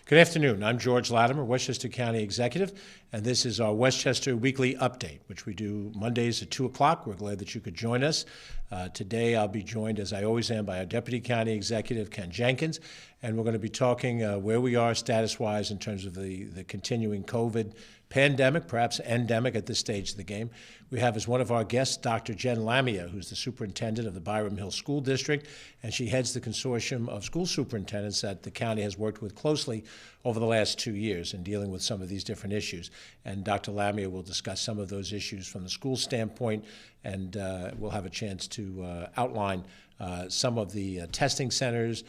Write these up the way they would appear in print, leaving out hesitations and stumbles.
Good afternoon. I'm George Latimer, Westchester County Executive, and this is our Westchester Weekly Update, which we do Mondays at 2 o'clock. We're glad that you could join us. Today I'll be joined, as I always am, by our Deputy County Executive, Ken Jenkins, and we're going to be talking where we are status-wise in terms of the continuing COVID pandemic, perhaps endemic at this stage of the game. We have as one of our guests Dr. Jen Lamia, who's the superintendent of the Byram Hill School District, and she heads the consortium of school superintendents that the county has worked with closely over the last 2 years in dealing with some of these different issues. And Dr. Lamia will discuss some of those issues from the school standpoint, and we'll have a chance to outline some of the testing centers,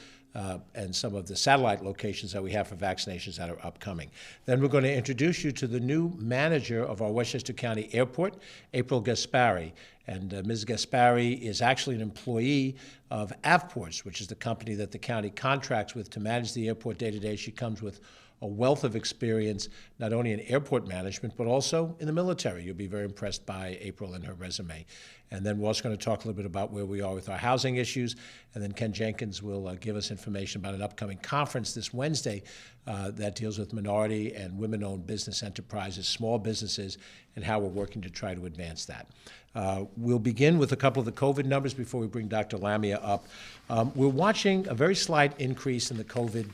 and some of the satellite locations that we have for vaccinations that are upcoming. Then we're going to introduce you to the new manager of our Westchester County Airport, April Gaspari. And Ms. Gaspari is actually an employee of Avports, which is the company that the county contracts with to manage the airport day-to-day. She comes with a wealth of experience, not only in airport management, but also in the military. You'll be very impressed by April and her resume. And then we're also going to talk a little bit about where we are with our housing issues. And then Ken Jenkins will give us information about an upcoming conference this Wednesday that deals with minority and women-owned business enterprises, small businesses, and how we're working to try to advance that. We'll begin with a couple of the COVID numbers before we bring Dr. Lamia up. We're watching a very slight increase in the COVID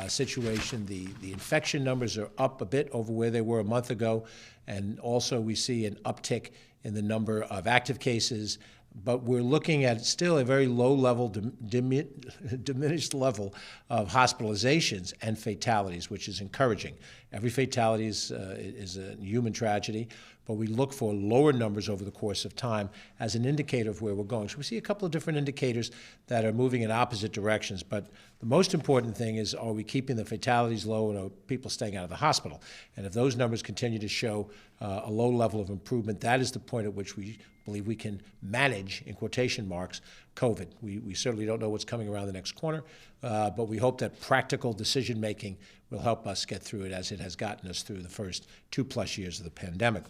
situation. The infection numbers are up a bit over where they were a month ago, and also we see an uptick in the number of active cases, but we're looking at still a very low level, diminished level of hospitalizations and fatalities, which is encouraging. Every fatality is a human tragedy, but we look for lower numbers over the course of time as an indicator of where we're going. So we see a couple of different indicators that are moving in opposite directions, but the most important thing is, are we keeping the fatalities low and are people staying out of the hospital? And if those numbers continue to show a low level of improvement, that is the point at which we believe we can manage, in quotation marks, COVID. We certainly don't know what's coming around the next corner, but we hope that practical decision-making will help us get through it as it has gotten us through the first 2+ years of the pandemic.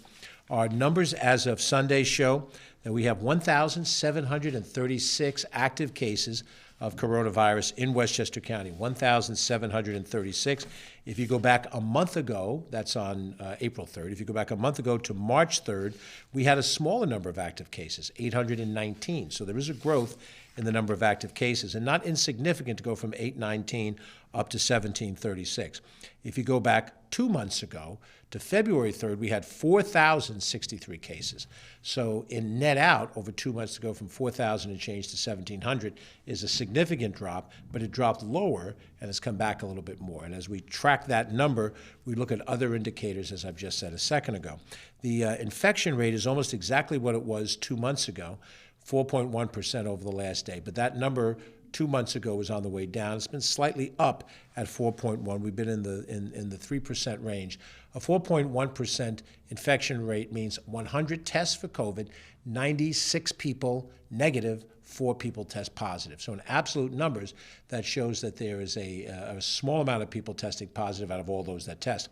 Our numbers as of Sunday show that we have 1,736 active cases of coronavirus in Westchester County, 1,736. If you go back a month ago, that's on April 3rd, if you go back a month ago to March 3rd, we had a smaller number of active cases, 819. So there is a growth in the number of active cases, and not insignificant to go from 819 up to 1736. If you go back 2 months ago to February 3rd, we had 4,063 cases. So in net out, over 2 months to go from 4,000 and change to 1,700 is a significant drop, but it dropped lower and has come back a little bit more. And as we track that number, we look at other indicators, as I've just said a second ago. The infection rate is almost exactly what it was 2 months ago, 4.1% over the last day. But that number 2 months ago was on the way down. It's been slightly up at 4.1. We've been in the 3% range. A 4.1% infection rate means 100 tests for COVID, 96 people negative, 4 people test positive. So in absolute numbers, that shows that there is a small amount of people testing positive out of all those that test.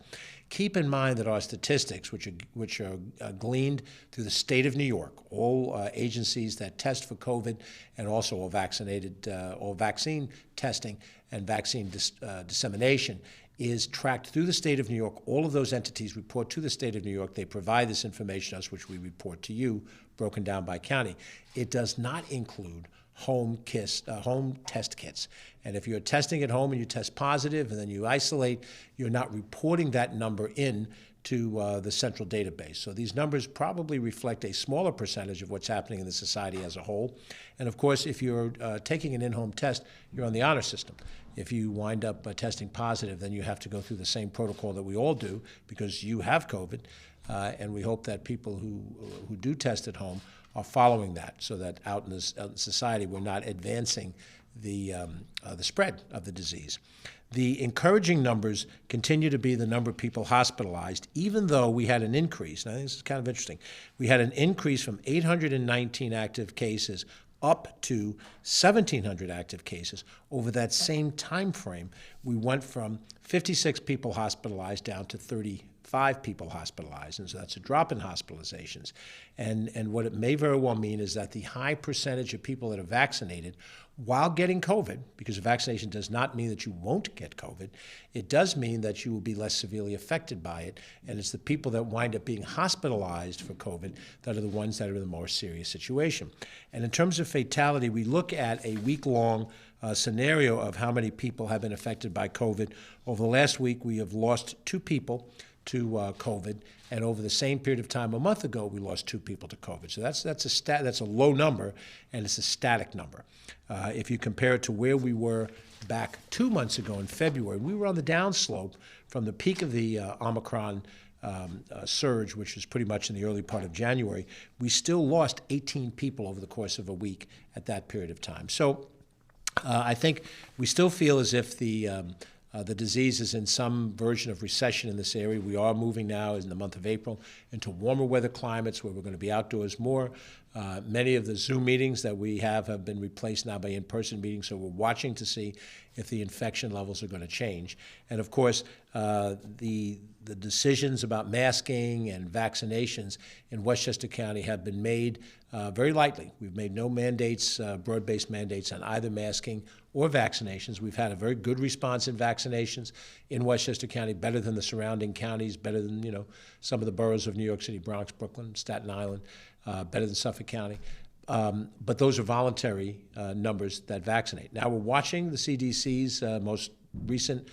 Keep in mind that our statistics, which are gleaned through the state of New York, all agencies that test for COVID and also all vaccine testing and vaccine dissemination, is tracked through the state of New York. All of those entities report to the state of New York. They provide this information to us, which we report to you, broken down by county. It does not include home test kits. And if you're testing at home and you test positive and then you isolate, you're not reporting that number in to the central database. So these numbers probably reflect a smaller percentage of what's happening in the society as a whole. And of course, if you're taking an in-home test, you're on the honor system. If you wind up testing positive, then you have to go through the same protocol that we all do because you have COVID. And we hope that people who do test at home are following that, so that out in society we're not advancing the spread of the disease. The encouraging numbers continue to be the number of people hospitalized, even though we had an increase. And I think this is kind of interesting. We had an increase from 819 active cases up to 1,700 active cases. Over that same time frame, we went from 56 people hospitalized down to 34 5 people hospitalized, and so that's a drop in hospitalizations. And what it may very well mean is that the high percentage of people that are vaccinated while getting COVID, because a vaccination does not mean that you won't get COVID, it does mean that you will be less severely affected by it, and it's the people that wind up being hospitalized for COVID that are the ones that are in the more serious situation. And in terms of fatality, we look at a week-long scenario of how many people have been affected by COVID. Over the last week, we have lost 2 people to COVID, and over the same period of time a month ago, we lost 2 people to COVID. So that's a low number, and it's a static number. If you compare it to where we were back 2 months ago in February, we were on the downslope from the peak of the Omicron surge, which was pretty much in the early part of January. We still lost 18 people over the course of a week at that period of time. So I think we still feel as if the disease is in some version of recession in this area. We are moving now in the month of April into warmer weather climates where we're going to be outdoors more. Many of the Zoom meetings that we have been replaced now by in-person meetings, so we're watching to see if the infection levels are going to change. And of course, the decisions about masking and vaccinations in Westchester County have been made very lightly. We've made no mandates, broad-based mandates on either masking or vaccinations. We've had a very good response in vaccinations in Westchester County, better than the surrounding counties, better than some of the boroughs of New York City, Bronx, Brooklyn, Staten Island, better than Suffolk County. But those are voluntary numbers that vaccinate. Now we're watching the CDC's most recent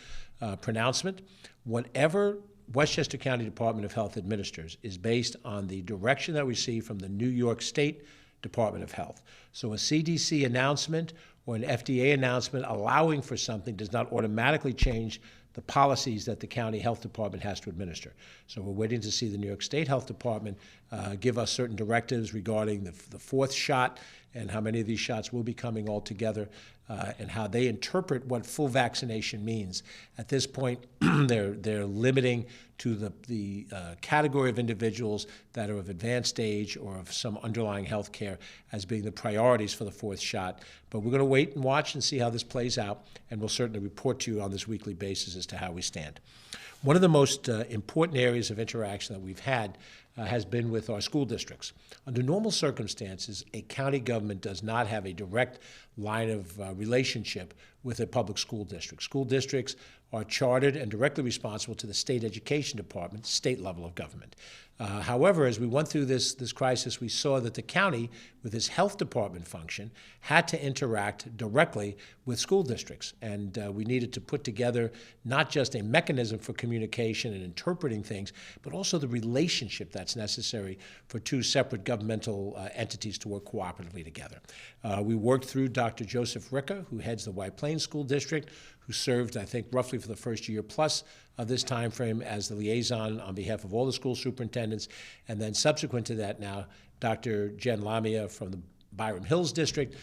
pronouncement. Whatever Westchester County Department of Health administers is based on the direction that we see from the New York State Department of Health. So a CDC announcement or an FDA announcement allowing for something does not automatically change the policies that the county health department has to administer. So we're waiting to see the New York State Health Department give us certain directives regarding the 4th shot and how many of these shots will be coming all together and how they interpret what full vaccination means. At this point, they're limiting to the category of individuals that are of advanced age or of some underlying health care as being the priorities for the 4th shot. But we're going to wait and watch and see how this plays out, and we'll certainly report to you on this weekly basis as to how we stand. One of the most important areas of interaction that we've had has been with our school districts. Under normal circumstances, a county government does not have a direct line of relationship with a public school district. School districts are chartered and directly responsible to the state education department, state level of government. However, as we went through this crisis, we saw that the county, with its health department function, had to interact directly with school districts. And we needed to put together not just a mechanism for communication and interpreting things, but also the relationship that's necessary for 2 separate governmental entities to work cooperatively together. We worked through Dr. Joseph Ricca, who heads the White Plains School District, who served, I think, roughly for the first year plus of this time frame as the liaison on behalf of all the school superintendents. And then subsequent to that now, Dr. Jen Lamia from the Byram Hills District,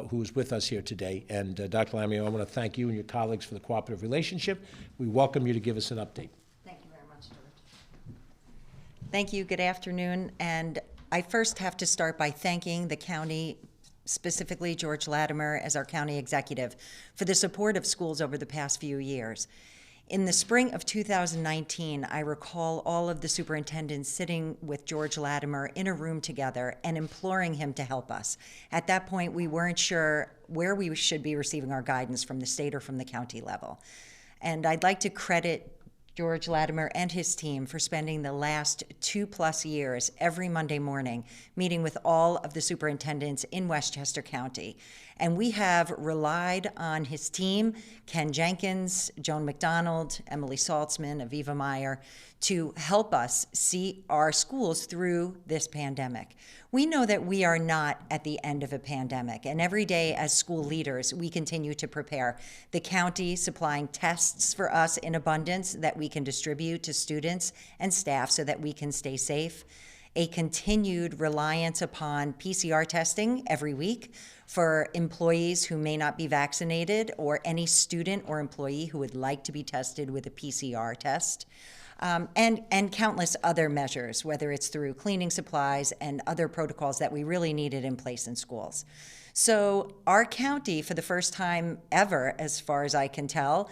who is with us here today. And Dr. Lamia, I want to thank you and your colleagues for the cooperative relationship. We welcome you to give us an update. Thank you very much, George. Thank you. Good afternoon. And I first have to start by thanking the county, specifically George Latimer as our county executive, for the support of schools over the past few years. In the spring of 2019, I recall all of the superintendents sitting with George Latimer in a room together and imploring him to help us. At that point, we weren't sure where we should be receiving our guidance from the state or from the county level. And I'd like to credit George Latimer and his team for spending the last 2+ years every Monday morning meeting with all of the superintendents in Westchester County. And we have relied on his team, Ken Jenkins, Joan McDonald, Emily Saltzman, Aviva Meyer, to help us see our schools through this pandemic. We know that we are not at the end of a pandemic, and every day as school leaders, we continue to prepare. The county supplying tests for us in abundance that we can distribute to students and staff so that we can stay safe. A continued reliance upon PCR testing every week for employees who may not be vaccinated or any student or employee who would like to be tested with a PCR test. And countless other measures, whether it's through cleaning supplies and other protocols that we really needed in place in schools. So our county, for the first time ever, as far as I can tell,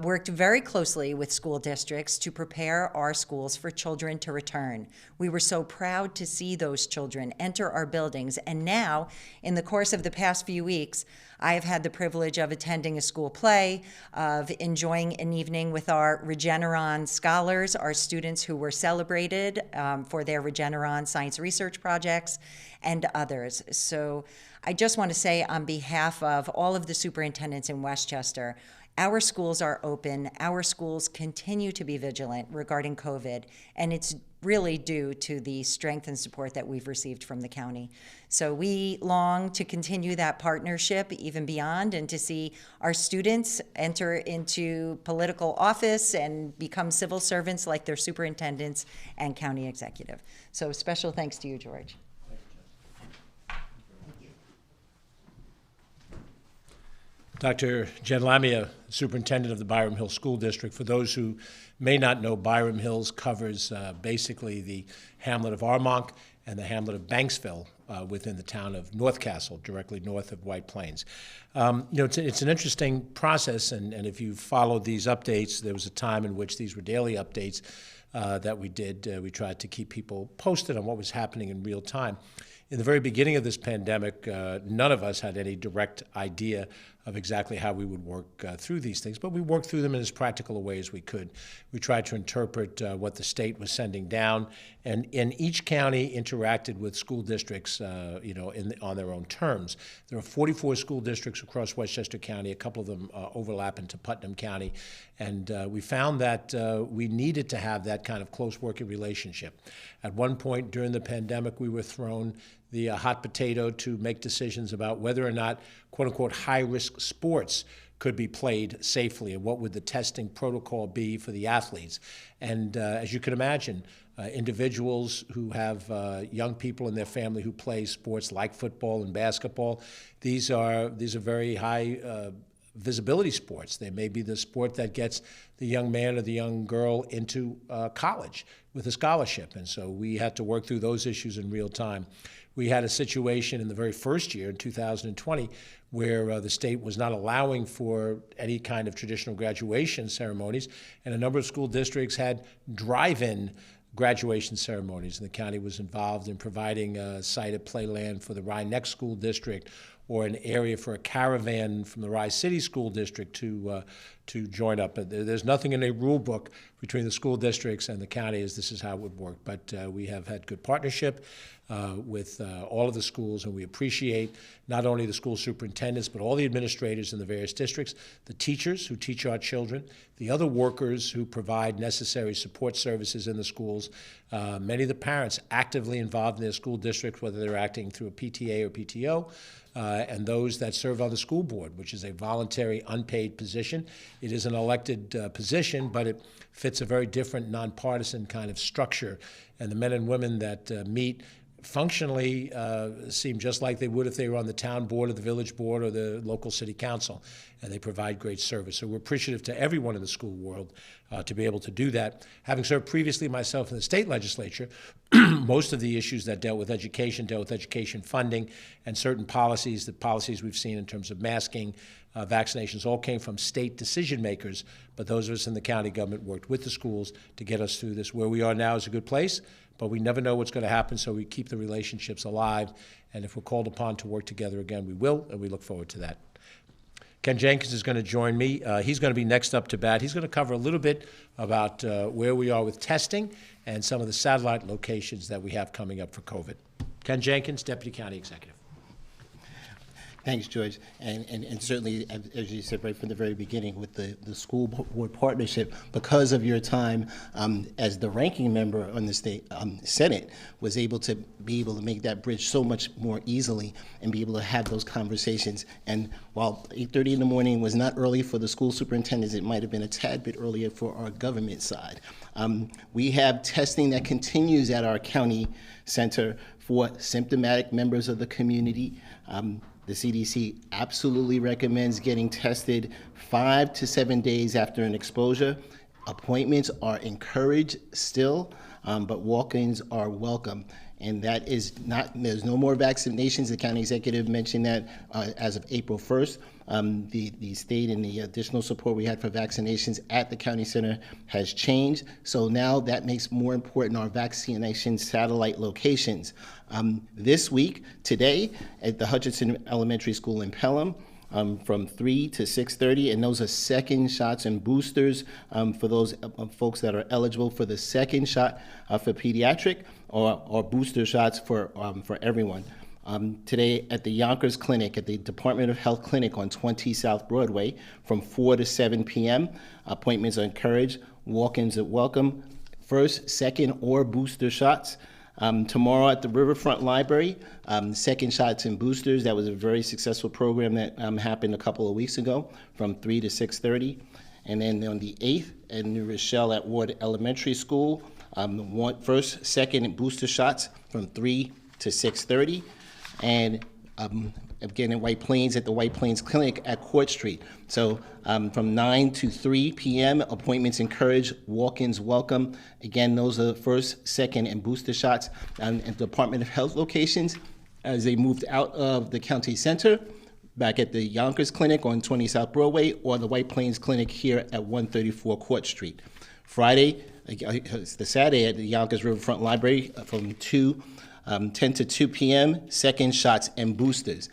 worked very closely with school districts to prepare our schools for children to return. We were so proud to see those children enter our buildings. And now, in the course of the past few weeks, I have had the privilege of attending a school play, of enjoying an evening with our Regeneron scholars, our students who were celebrated for their Regeneron science research projects, and others. So I just want to say, on behalf of all of the superintendents in Westchester, our schools are open. Our schools continue to be vigilant regarding COVID, and it's really due to the strength and support that we've received from the county. So we long to continue that partnership even beyond, and to see our students enter into political office and become civil servants like their superintendents and county executive. So special thanks to you, George. Dr. Jen Lamia, Superintendent of the Byram Hills School District. For those who may not know, Byram Hills covers basically the hamlet of Armonk and the hamlet of Banksville within the town of North Castle, directly north of White Plains. It's an interesting process, and if you followed these updates, there was a time in which these were daily updates that we did. We tried to keep people posted on what was happening in real time. In the very beginning of this pandemic, none of us had any direct idea of exactly how we would work through these things, but we worked through them in as practical a way as we could. We tried to interpret what the state was sending down, and in each county interacted with school districts, on their own terms. There are 44 school districts across Westchester County. A couple of them overlap into Putnam County, and we found that we needed to have that kind of close working relationship. At one point during the pandemic, we were thrown the hot potato to make decisions about whether or not, quote unquote, high-risk sports could be played safely, and what would the testing protocol be for the athletes. And as you can imagine, individuals who have young people in their family who play sports like football and basketball, these are very high visibility sports. They may be the sport that gets the young man or the young girl into college with a scholarship. And so we had to work through those issues in real time. We had a situation in the very first year, in 2020, where the state was not allowing for any kind of traditional graduation ceremonies, and a number of school districts had drive-in graduation ceremonies, and the county was involved in providing a site at Playland for the Rye Neck School District, or an area for a caravan from the Rye City School District to join up. There's nothing in a rule book between the school districts and the county as this is how it would work. But we have had good partnership with all of the schools, and we appreciate not only the school superintendents, but all the administrators in the various districts, the teachers who teach our children, the other workers who provide necessary support services in the schools, many of the parents actively involved in their school district, whether they're acting through a PTA or PTO, and those that serve on the school board, which is a voluntary, unpaid position. It is an elected position, but it fits a very different, nonpartisan kind of structure. And the men and women that meet functionally seem just like they would if they were on the town board or the village board or the local city council, and they provide great service. So we're appreciative to everyone in the school world to be able to do that. Having served previously myself in the state legislature, most of the issues that dealt with education funding, and certain policies, the policies we've seen in terms of masking, vaccinations, all came from state decision makers, but those of us in the county government worked with the schools to get us through this. Where we are now is a good place, but we never know what's going to happen, so we keep the relationships alive, and if we're called upon to work together again, we will, and we look forward to that. Ken Jenkins is going to join me. He's going to be next up to bat. He's going to cover a little bit about where we are with testing and some of the satellite locations that we have coming up for COVID. Ken Jenkins, Deputy County Executive. Thanks, George. And certainly, as you said right from the very beginning, with the school board partnership, because of your time as the ranking member on the state Senate, was able to make that bridge so much more easily and be able to have those conversations. And while 8:30 in the morning was not early for the school superintendents, it might have been a tad bit earlier for our government side. We have testing that continues at our county center for symptomatic members of the community. The CDC absolutely recommends getting tested 5 to 7 days after an exposure. Appointments are encouraged still, but walk-ins are welcome. and that is not, there's no more vaccinations. The county executive mentioned that as of April 1st. The state and the additional support we had for vaccinations at the county center has changed. So now that makes more important our vaccination satellite locations. This week, today, at the Hutchinson Elementary School in Pelham, from 3 to 6:30, and those are second shots and boosters for those folks that are eligible for the second shot for pediatric or booster shots for everyone. Today at the Yonkers Clinic, at the Department of Health Clinic on 20 South Broadway, from 4 to 7 p.m. Appointments are encouraged. Walk-ins are welcome. First, second, or booster shots. Tomorrow at the Riverfront Library, second shots and boosters. That was a very successful program that happened a couple of weeks ago from 3 to 6:30. And then on the 8th at New Rochelle at Ward Elementary School, first, second, and booster shots from 3 to 6:30. And again in White Plains at the White Plains Clinic at Court Street. So from 9 to 3 p.m., appointments encouraged, walk-ins welcome. Again, those are the first, second, and booster shots at Department of Health locations as they moved out of the county center, back at the Yonkers Clinic on 20 South Broadway, or the White Plains Clinic here at 134 Court Street. Friday, it's the Saturday at the Yonkers Riverfront Library from 10 to 2 p.m., second shots and boosters.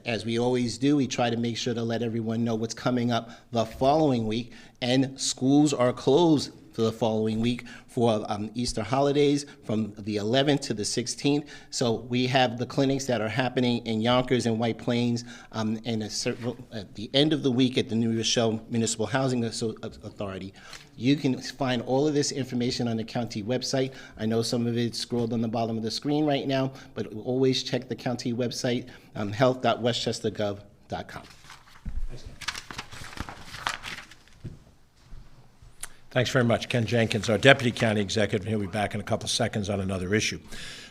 As we always do, we try to make sure to let everyone know what's coming up the following week, and schools are closed for the following week for Easter holidays from the 11th to the 16th. So we have the clinics that are happening in Yonkers and White Plains, and at the end of the week at the New Rochelle Municipal Housing Authority. You can find all of this information on the county website. I know some of it's scrolled on the bottom of the screen right now, but always check the county website, health.westchestergov.com. Thanks very much. Ken Jenkins, our Deputy County Executive, and he'll be back in a couple seconds on another issue.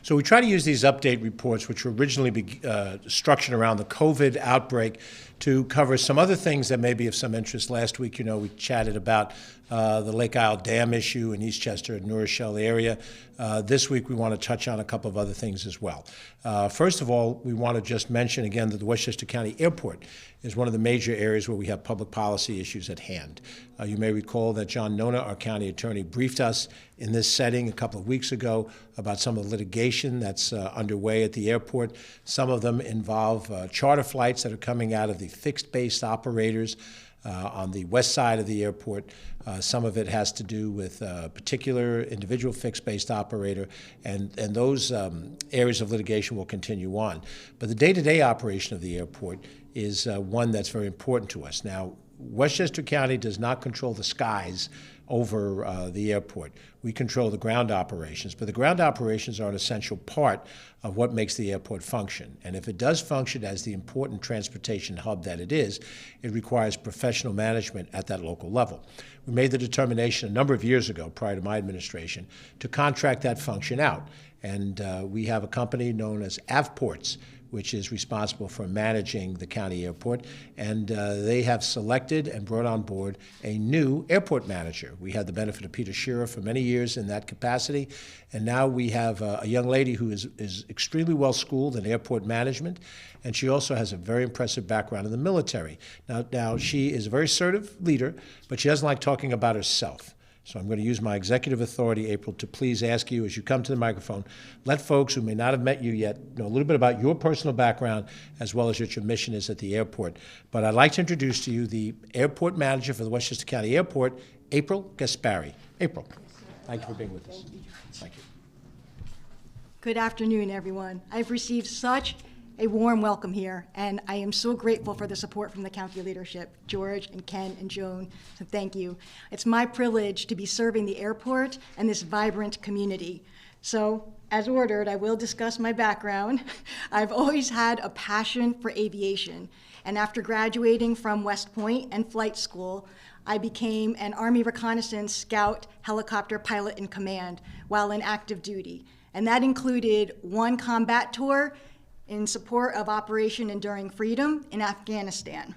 So we try to use these update reports, which were originally structured around the COVID outbreak, to cover some other things that may be of some interest. Last week, we chatted about the Lake Isle Dam issue in Eastchester and New Rochelle area. This week, we want to touch on a couple of other things as well. First of all, we want to just mention again that the Westchester County Airport is one of the major areas where we have public policy issues at hand. You may recall that John Nona, our county attorney, briefed us in this setting a couple of weeks ago about some of the litigation that's underway at the airport. Some of them involve charter flights that are coming out of the fixed-based operators on the west side of the airport. Some of it has to do with a particular individual fixed-based operator, and those areas of litigation will continue on. But the day-to-day operation of the airport is one that's very important to us. Now, Westchester County does not control the skies over the airport. We control the ground operations, but the ground operations are an essential part of what makes the airport function. And if it does function as the important transportation hub that it is, it requires professional management at that local level. We made the determination a number of years ago, prior to my administration, to contract that function out. And we have a company known as Avports, which is responsible for managing the county airport, and they have selected and brought on board a new airport manager. We had the benefit of Peter Shearer for many years in that capacity, and now we have a young lady who is extremely well schooled in airport management, and she also has a very impressive background in the military. Now she is a very assertive leader, but she doesn't like talking about herself. So I'm going to use my executive authority, April, to please ask you, as you come to the microphone, let folks who may not have met you yet know a little bit about your personal background as well as what your mission is at the airport. But I'd like to introduce to you the airport manager for the Westchester County Airport, April Gaspari. April, thank you for being with us. Thank you. Good afternoon, everyone. I've received such a warm welcome here, and I am so grateful for the support from the county leadership, George and Ken and Joan, so thank you. It's my privilege to be serving the airport and this vibrant community. So, as ordered, I will discuss my background. I've always had a passion for aviation, and after graduating from West Point and flight school, I became an Army Reconnaissance Scout helicopter pilot in command while in active duty, and that included one combat tour in support of Operation Enduring Freedom in Afghanistan.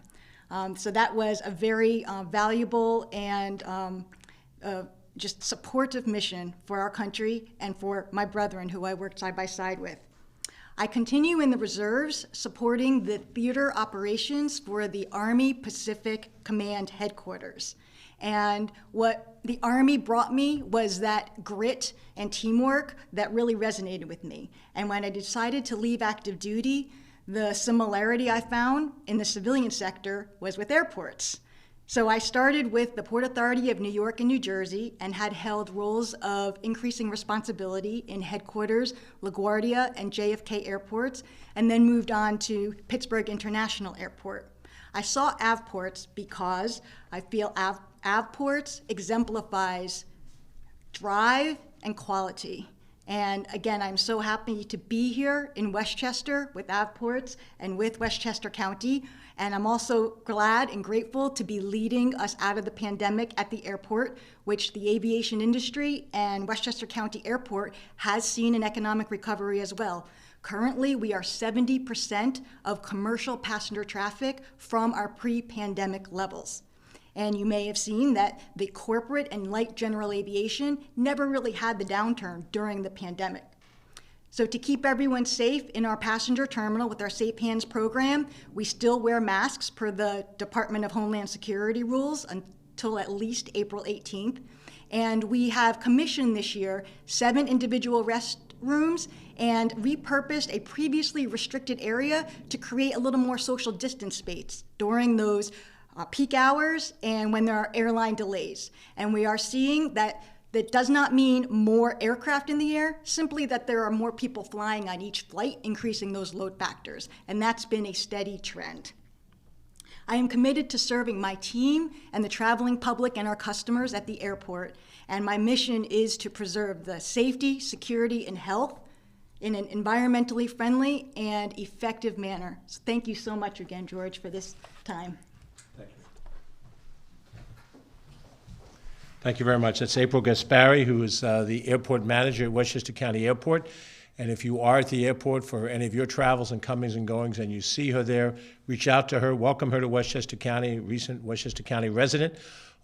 So that was a very valuable and just supportive mission for our country and for my brethren who I worked side by side with. I continue in the reserves supporting the theater operations for the Army Pacific Command headquarters. And what the Army brought me was that grit and teamwork that really resonated with me. And when I decided to leave active duty, the similarity I found in the civilian sector was with airports. So I started with the Port Authority of New York and New Jersey and had held roles of increasing responsibility in headquarters, LaGuardia, and JFK airports, and then moved on to Pittsburgh International Airport. I saw AvPorts because I feel AvPorts exemplifies drive and quality. And again, I'm so happy to be here in Westchester with AvPorts and with Westchester County. And I'm also glad and grateful to be leading us out of the pandemic at the airport, which the aviation industry and Westchester County Airport has seen an economic recovery as well. Currently, we are 70% of commercial passenger traffic from our pre-pandemic levels. And you may have seen that the corporate and light general aviation never really had the downturn during the pandemic. So to keep everyone safe in our passenger terminal with our Safe Hands program, we still wear masks per the Department of Homeland Security rules until at least April 18th. And we have commissioned this year 7 individual restrooms and repurposed a previously restricted area to create a little more social distance space during those peak hours and when there are airline delays. And we are seeing that does not mean more aircraft in the air, simply that there are more people flying on each flight, increasing those load factors. And that's been a steady trend. I am committed to serving my team and the traveling public and our customers at the airport. And my mission is to preserve the safety, security, and health in an environmentally friendly and effective manner. So thank you so much again, George, for this time. Thank you very much. That's April Gaspari, who is the airport manager at Westchester County Airport. And if you are at the airport for any of your travels and comings and goings and you see her there, reach out to her, welcome her to Westchester County, recent Westchester County resident,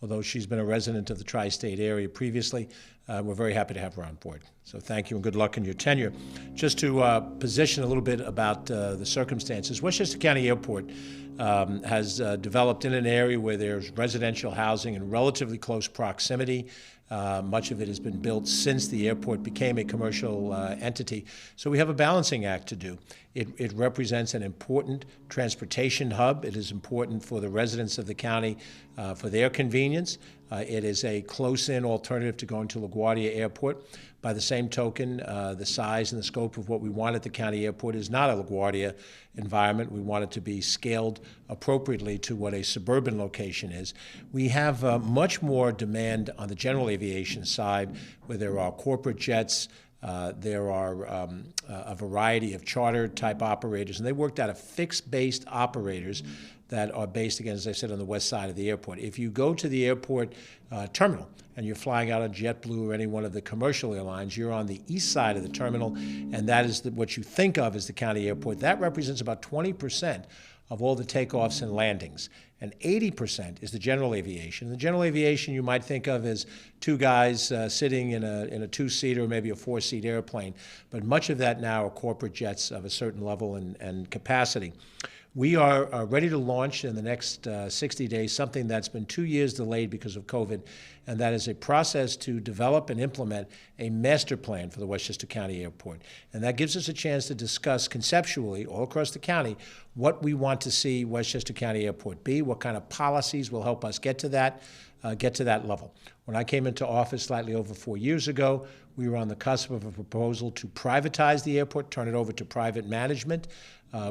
although she's been a resident of the tri-state area previously. We're very happy to have her on board. So thank you and good luck in your tenure. Just to position a little bit about the circumstances, Westchester County Airport has developed in an area where there's residential housing in relatively close proximity. Much of it has been built since the airport became a commercial entity. So we have a balancing act to do. It represents an important transportation hub. It is important for the residents of the county for their convenience. It is a close-in alternative to going to LaGuardia Airport. By the same token, the size and the scope of what we want at the county airport is not a LaGuardia environment. We want it to be scaled appropriately to what a suburban location is. We have much more demand on the general aviation side, where there are corporate jets, there are a variety of charter-type operators, and they worked out of fixed-based operators that are based, again, as I said, on the west side of the airport. If you go to the airport terminal and you're flying out on JetBlue or any one of the commercial airlines, you're on the east side of the terminal, and that is what you think of as the county airport. That represents about 20% of all the takeoffs and landings, and 80% is the general aviation. The general aviation you might think of as two guys sitting in a two-seater or maybe a four-seat airplane, but much of that now are corporate jets of a certain level and capacity. We are ready to launch in the next 60 days something that's been 2 years delayed because of COVID, and that is a process to develop and implement a master plan for the Westchester County Airport. And that gives us a chance to discuss conceptually all across the county what we want to see Westchester County Airport be, what kind of policies will help us get to that level. When I came into office slightly over 4 years ago, we were on the cusp of a proposal to privatize the airport, turn it over to private management.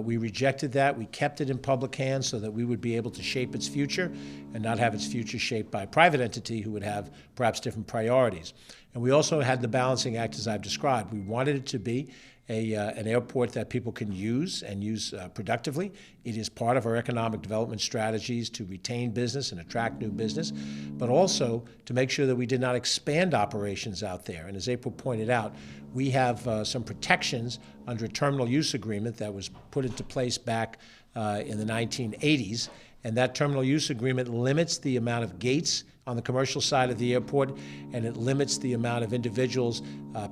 We rejected that. We kept it in public hands so that we would be able to shape its future and not have its future shaped by a private entity who would have perhaps different priorities. And we also had the balancing act as I've described. We wanted it to be an airport that people can use and use productively. It is part of our economic development strategies to retain business and attract new business, but also to make sure that we did not expand operations out there. And as April pointed out, we have some protections under a terminal use agreement that was put into place back in the 1980s. And that terminal use agreement limits the amount of gates on the commercial side of the airport, and it limits the amount of individuals,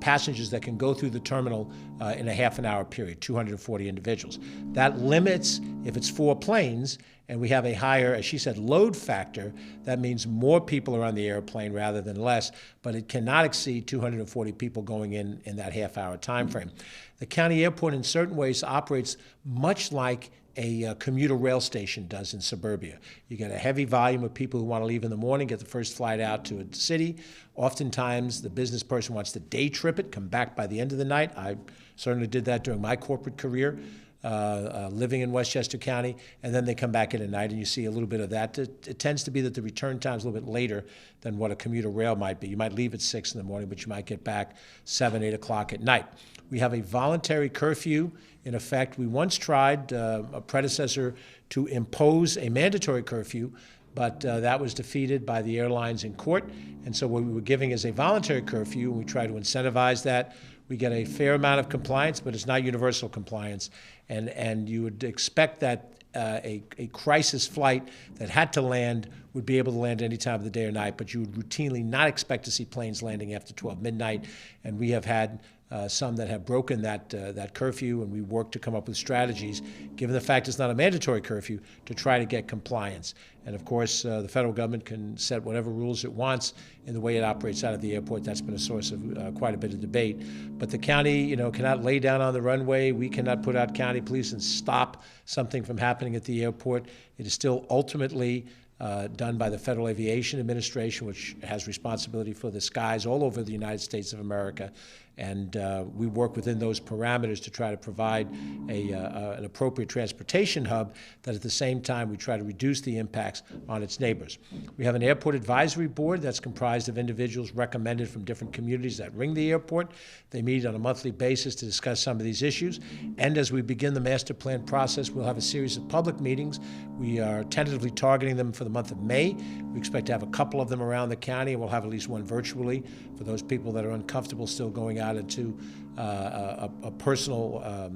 passengers that can go through the terminal in a half an hour period, 240 individuals. That limits, if it's 4 planes, and we have a higher, as she said, load factor, that means more people are on the airplane rather than less, but it cannot exceed 240 people going in that half-hour time frame. The county airport in certain ways operates much like a commuter rail station does in suburbia. You get a heavy volume of people who want to leave in the morning, get the first flight out to a city. Oftentimes, the business person wants to day trip it, come back by the end of the night. I certainly did that during my corporate career, living in Westchester County, and then they come back in at night, and you see a little bit of that. It tends to be that the return time is a little bit later than what a commuter rail might be. You might leave at 6 in the morning, but you might get back 7, 8 o'clock at night. We have a voluntary curfew in effect. We once tried, a predecessor, to impose a mandatory curfew, but that was defeated by the airlines in court. And so what we were giving is a voluntary curfew, and we try to incentivize that. We get a fair amount of compliance, but it's not universal compliance. And you would expect that a crisis flight that had to land would be able to land any time of the day or night, but you would routinely not expect to see planes landing after 12 midnight. And we have had some that have broken that curfew, and we work to come up with strategies, given the fact it's not a mandatory curfew, to try to get compliance. And of course, the federal government can set whatever rules it wants in the way it operates out of the airport. That's been a source of quite a bit of debate. But the county, cannot lay down on the runway. We cannot put out county police and stop something from happening at the airport. It is still ultimately done by the Federal Aviation Administration, which has responsibility for the skies all over the United States of America. And we work within those parameters to try to provide an appropriate transportation hub that at the same time we try to reduce the impacts on its neighbors. We have an airport advisory board that's comprised of individuals recommended from different communities that ring the airport. They meet on a monthly basis to discuss some of these issues. And as we begin the master plan process, we'll have a series of public meetings. We are tentatively targeting them for the month of May. We expect to have a couple of them around the county, and we'll have at least one virtually for those people that are uncomfortable still going out into a personal,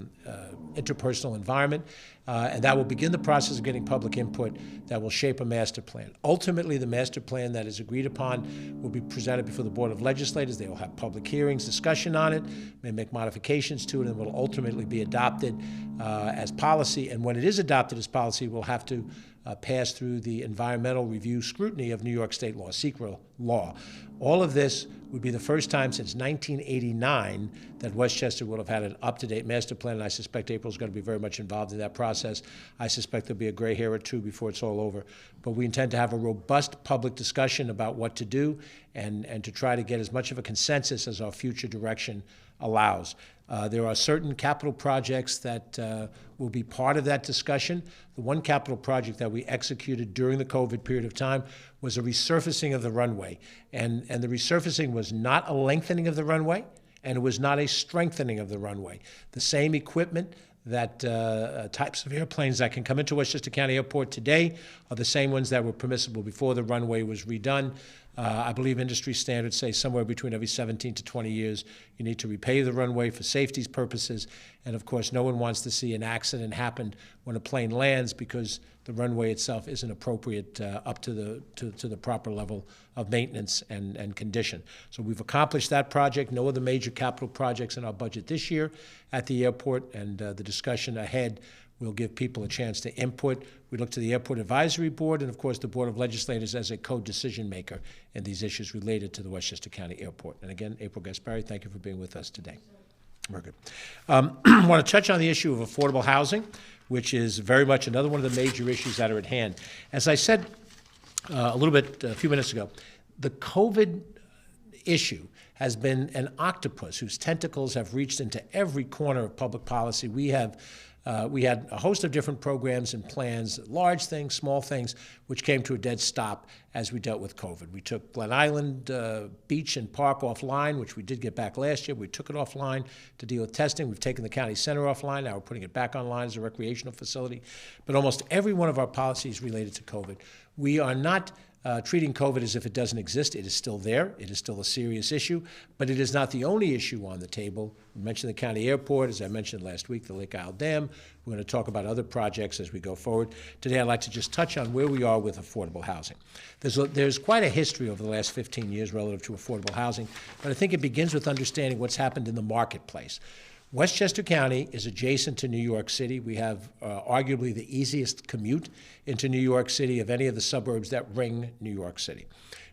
interpersonal environment. And that will begin the process of getting public input that will shape a master plan. Ultimately, the master plan that is agreed upon will be presented before the Board of Legislators. They will have public hearings, discussion on it, may make modifications to it, and will ultimately be adopted as policy. And when it is adopted as policy, we'll have to pass through the environmental review scrutiny of New York State law, SECRA law. All of this would be the first time since 1989 that Westchester will have had an up-to-date master plan, and I suspect April's going to be very much involved in that process. I suspect there'll be a gray hair or two before it's all over. But we intend to have a robust public discussion about what to do and to try to get as much of a consensus as our future direction allows. There are certain capital projects that will be part of that discussion. The one capital project that we executed during the COVID period of time was a resurfacing of the runway. And the resurfacing was not a lengthening of the runway, and it was not a strengthening of the runway. The same equipment that types of airplanes that can come into Westchester County Airport today are the same ones that were permissible before the runway was redone. I believe industry standards say somewhere between every 17 to 20 years you need to repave the runway for safety purposes. And of course, no one wants to see an accident happen when a plane lands because the runway itself isn't appropriate up to the proper level of maintenance and condition. So we've accomplished that project. No other major capital projects in our budget this year at the airport, and the discussion ahead will give people a chance to input. We look to the Airport Advisory Board and, of course, the Board of Legislators as a co-decision maker in these issues related to the Westchester County Airport. And again, April Gaspari, thank you for being with us today. Very good. I want to touch on the issue of affordable housing, which is very much another one of the major issues that are at hand. As I said a few minutes ago, the COVID issue has been an octopus whose tentacles have reached into every corner of public policy. We had a host of different programs and plans, large things, small things, which came to a dead stop as we dealt with COVID. We took Glen Island Beach and Park offline, which we did get back last year. We took it offline to deal with testing. We've taken the county center offline. Now we're putting it back online as a recreational facility. But almost every one of our policies related to COVID, we are not treating COVID as if it doesn't exist. It is still there. It is still a serious issue, but it is not the only issue on the table. We mentioned the county airport, as I mentioned last week, the Lake Isle Dam. We're going to talk about other projects as we go forward. Today, I'd like to just touch on where we are with affordable housing. There's quite a history over the last 15 years relative to affordable housing, but I think it begins with understanding what's happened in the marketplace. Westchester County is adjacent to New York City. We have arguably the easiest commute into New York City of any of the suburbs that ring New York City.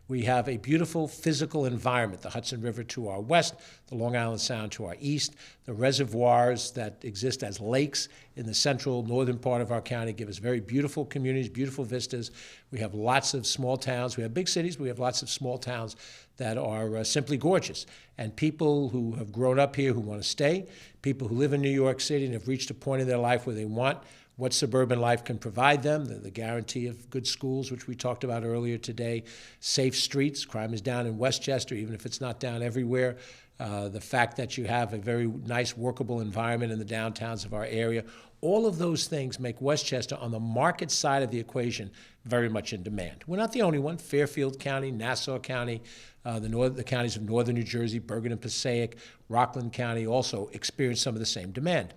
We have a beautiful physical environment, the Hudson River to our west, the Long Island Sound to our east, the reservoirs that exist as lakes in the central northern part of our county give us very beautiful communities, beautiful vistas. We have lots of small towns. We have big cities, but we have lots of small towns that are simply gorgeous. And people who have grown up here who want to stay, people who live in New York City and have reached a point in their life where they want what suburban life can provide them, the guarantee of good schools, which we talked about earlier today, safe streets. Crime is down in Westchester, even if it's not down everywhere. The fact that you have a very nice workable environment in the downtowns of our area. All of those things make Westchester, on the market side of the equation, very much in demand. We're not the only one. Fairfield County, Nassau County, the counties of northern New Jersey, Bergen and Passaic, Rockland County also experience some of the same demand.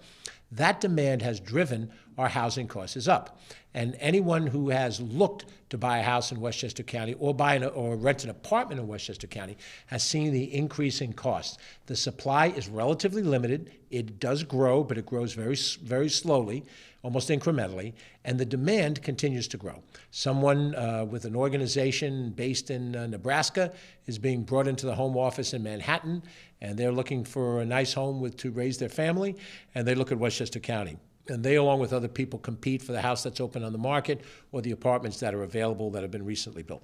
That demand has driven our housing costs up. And anyone who has looked to buy a house in Westchester County or rent an apartment in Westchester County has seen the increase in costs. The supply is relatively limited. It does grow, but it grows very, very slowly, almost incrementally, and the demand continues to grow. Someone with an organization based in Nebraska is being brought into the home office in Manhattan, and they're looking for a nice home to raise their family, and they look at Westchester County. And they, along with other people, compete for the house that's open on the market or the apartments that are available that have been recently built.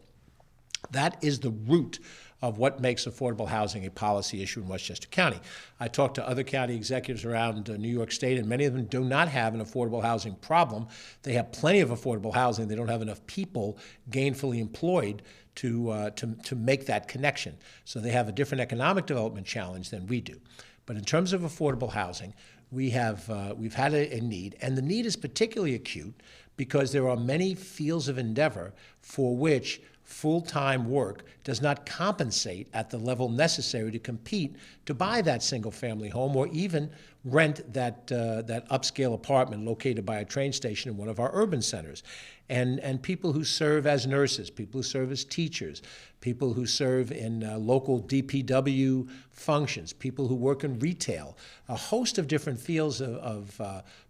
That is the root of what makes affordable housing a policy issue in Westchester County. I talked to other county executives around New York State, and many of them do not have an affordable housing problem. They have plenty of affordable housing. They don't have enough people gainfully employed to make that connection. So they have a different economic development challenge than we do. But in terms of affordable housing, we've had a need, and the need is particularly acute because there are many fields of endeavor for which full-time work does not compensate at the level necessary to compete to buy that single-family home or even rent that upscale apartment located by a train station in one of our urban centers. And people who serve as nurses, people who serve as teachers, people who serve in local DPW functions, people who work in retail, a host of different fields of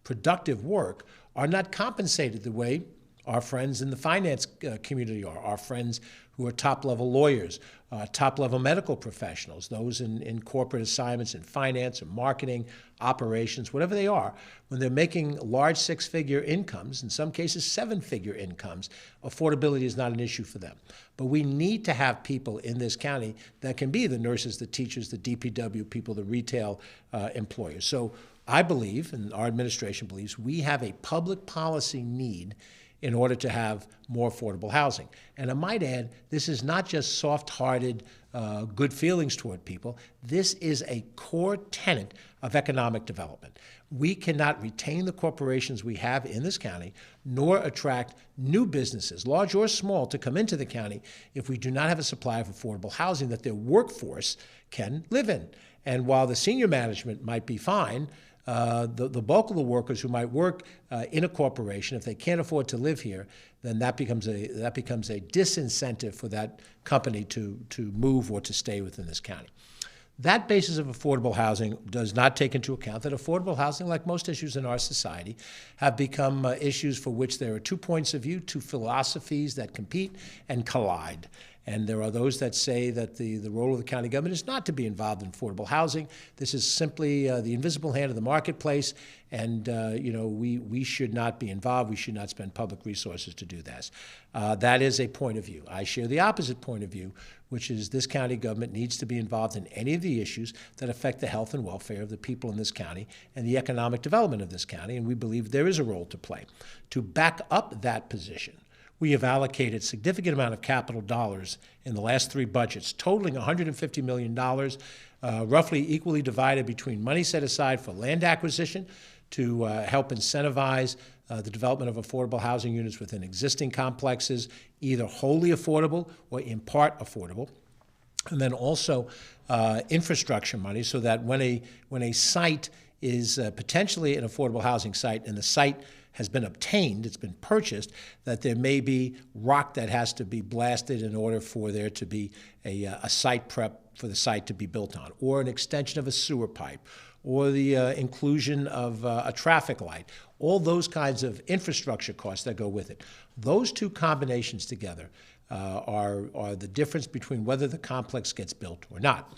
productive work are not compensated the way our friends in the finance community are, our friends who are top-level lawyers, top-level medical professionals, those in corporate assignments in finance and marketing, operations, whatever they are. When they're making large six-figure incomes, in some cases seven-figure incomes, affordability is not an issue for them. But we need to have people in this county that can be the nurses, the teachers, the DPW people, the retail employers. So I believe, and our administration believes, we have a public policy need in order to have more affordable housing. And I might add, this is not just soft-hearted, good feelings toward people. This is a core tenet of economic development. We cannot retain the corporations we have in this county, nor attract new businesses, large or small, to come into the county if we do not have a supply of affordable housing that their workforce can live in. And while the senior management might be fine, the bulk of the workers who might work in a corporation, if they can't afford to live here, then that becomes a disincentive for that company to move or to stay within this county. That basis of affordable housing does not take into account that affordable housing, like most issues in our society, have become issues for which there are 2 points of view, 2 philosophies that compete and collide. And there are those that say that the role of the county government is not to be involved in affordable housing. This is simply the invisible hand of the marketplace, and we should not be involved. We should not spend public resources to do this. That is a point of view. I share the opposite point of view, which is this county government needs to be involved in any of the issues that affect the health and welfare of the people in this county and the economic development of this county, and we believe there is a role to play. To back up that position, we have allocated significant amount of capital dollars in the last 3 budgets, totaling $150 million, roughly equally divided between money set aside for land acquisition to help incentivize the development of affordable housing units within existing complexes, either wholly affordable or in part affordable. And then also infrastructure money, so that when a site is potentially an affordable housing site and the site has been obtained, it's been purchased, that there may be rock that has to be blasted in order for there to be a site prep for the site to be built on, or an extension of a sewer pipe, or the inclusion of a traffic light, all those kinds of infrastructure costs that go with it. Those two combinations together are the difference between whether the complex gets built or not.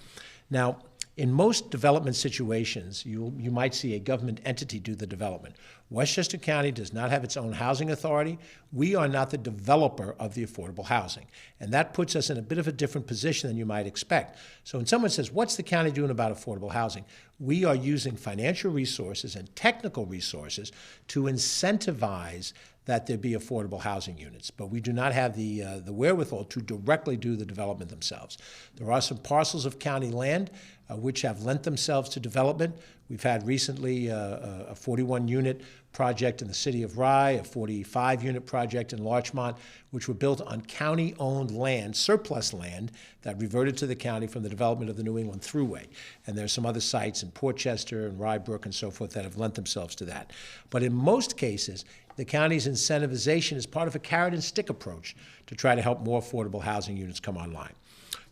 Now, in most development situations, you might see a government entity do the development. Westchester County does not have its own housing authority. We are not the developer of the affordable housing. And that puts us in a bit of a different position than you might expect. So when someone says, what's the county doing about affordable housing? We are using financial resources and technical resources to incentivize that there be affordable housing units, but we do not have the wherewithal to directly do the development themselves. There are some parcels of county land which have lent themselves to development. We've had recently a 41-unit project in the city of Rye, a 45-unit project in Larchmont, which were built on county-owned land, surplus land, that reverted to the county from the development of the New England Thruway. And there's some other sites in Portchester and Rybrook and so forth that have lent themselves to that. But in most cases, the county's incentivization is part of a carrot and stick approach to try to help more affordable housing units come online.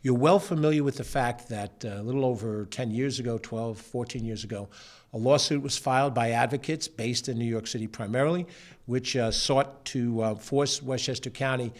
You're well familiar with the fact that a little over 10 years ago, 12, 14 years ago, a lawsuit was filed by advocates based in New York City primarily, which sought to force Westchester County